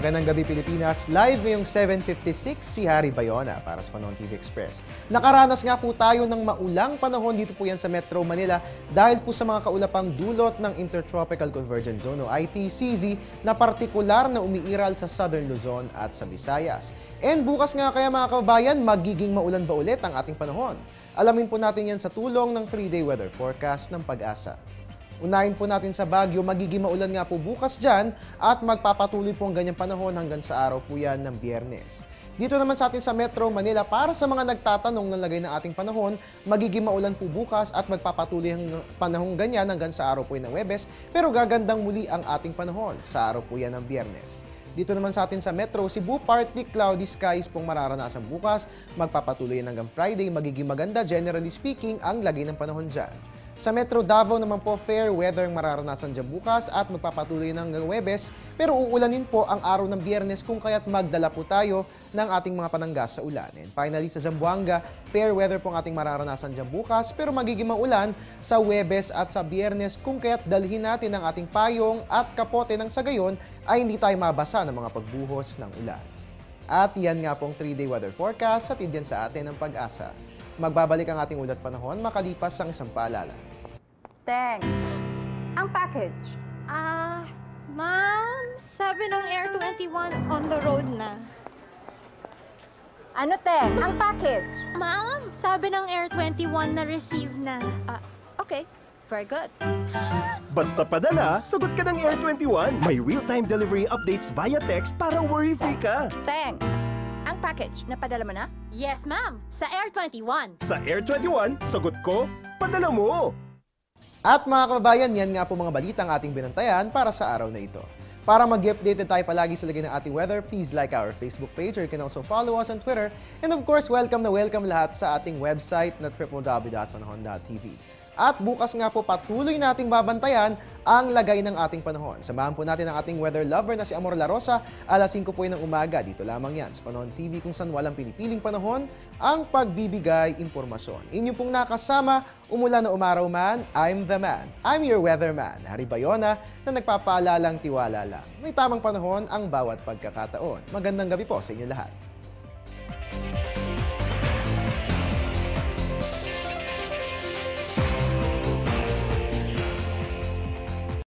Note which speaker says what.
Speaker 1: Magandang gabi Pilipinas, live ngayong 7:56 si Harry Bayona para sa Panahon TV Express. Nakaranas nga po tayo ng maulang panahon dito po yan sa Metro Manila dahil po sa mga kaulapang dulot ng Intertropical Convergence Zone o ITCZ na partikular na umiiral sa Southern Luzon at sa Visayas. And bukas nga kaya mga kababayan, magiging maulan ba ulit ang ating panahon? Alamin po natin yan sa tulong ng 3-day weather forecast ng Pag-asa. Unahin po natin sa Baguio, magiging maulan nga po bukas dyan at magpapatuloy po ang ganyang panahon hanggang sa araw po yan ng Biyernes. Dito naman sa atin sa Metro Manila, para sa mga nagtatanong ng lagay ng ating panahon, magiging maulan po bukas at magpapatuloy ang panahon ganyan hanggang sa araw po yan ng Huwebes, pero gagandang muli ang ating panahon sa araw po yan ng Biyernes. Dito naman sa atin sa Metro Cebu, partly cloudy skies pong mararanasan bukas, magpapatuloy yan hanggang Friday, magiging maganda generally speaking ang lagay ng panahon dyan. Sa Metro Davao naman po, fair weather ang mararanasan dyan bukas at magpapatuloy ng hanggang Huwebes, pero uulanin po ang araw ng Biyernes kung kaya't magdala po tayo ng ating mga pananggas sa ulan. And finally, sa Zamboanga, fair weather po ang ating mararanasan dyan bukas, pero magiging maulan sa Huwebes at sa Biyernes kung kaya't dalhin natin ang ating payong at kapote ng sa gayon ay hindi tayo mabasa ng mga pagbuhos ng ulan. At yan nga pong 3-day weather forecast sa tidyan sa atin ng Pag-asa. Magbabalik ang ating ulat panahon makalipas ang isang paalala.
Speaker 2: Teng, ang package.
Speaker 3: Ma'am, sabi ng Air 21 on the road na.
Speaker 2: Ano, Teng? Ang package.
Speaker 3: Ma'am, sabi ng Air 21 na receive na.
Speaker 2: Okay, very good.
Speaker 4: Basta padala, sagot ka ng Air 21. May real-time delivery updates via text para worry-free ka.
Speaker 2: Teng, ang package, napadala mo na?
Speaker 3: Yes, ma'am, sa Air 21.
Speaker 4: Sa Air 21, sagot ko, padala mo!
Speaker 1: At mga kababayan, yan nga po mga balitang ating binantayan para sa araw na ito. Para mag-updated tayo palagi sa lagay ng ating weather, please like our Facebook page or you can also follow us on Twitter. And of course, welcome na welcome lahat sa ating website na www.panahon.tv. At bukas nga po patuloy nating babantayan ang lagay ng ating panahon. Samahan po natin ang ating weather lover na si Amor La Rosa, alas 5 po ng umaga. Dito lamang yan sa Panahon TV kung saan walang pinipiling panahon ang pagbibigay impormasyon. Inyo pong nakasama, umulan na umaraw man, I'm the man. I'm your weatherman, Harry Bayona, na nagpapaalalang tiwala lang. May tamang panahon ang bawat pagkakataon. Magandang gabi po sa inyo lahat.